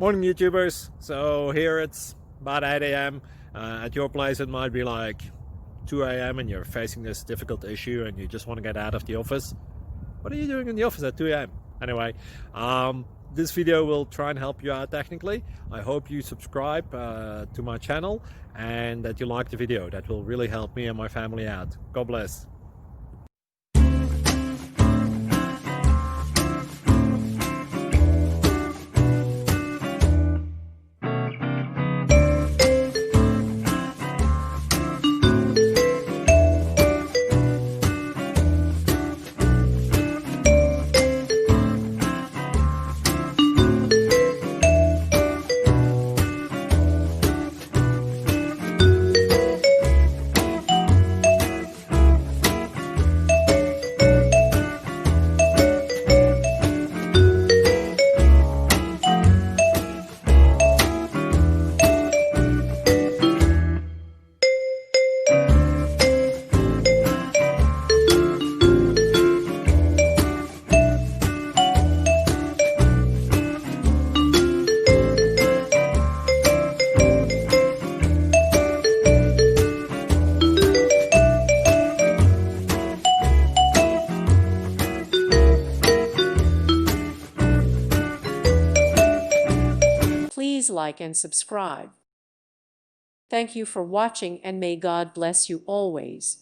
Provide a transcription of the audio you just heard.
Morning YouTubers. So here it's about 8 a.m. At your place it might be like 2 a.m. and you're facing this difficult issue and you just want to get out of the office. What are you doing in the office at 2 a.m.? Anyway, this video will try and help you out technically. I hope you subscribe to my channel and that you like the video. That will really help me and my family out. God bless. Please like and subscribe. Thank you for watching and may God bless you always.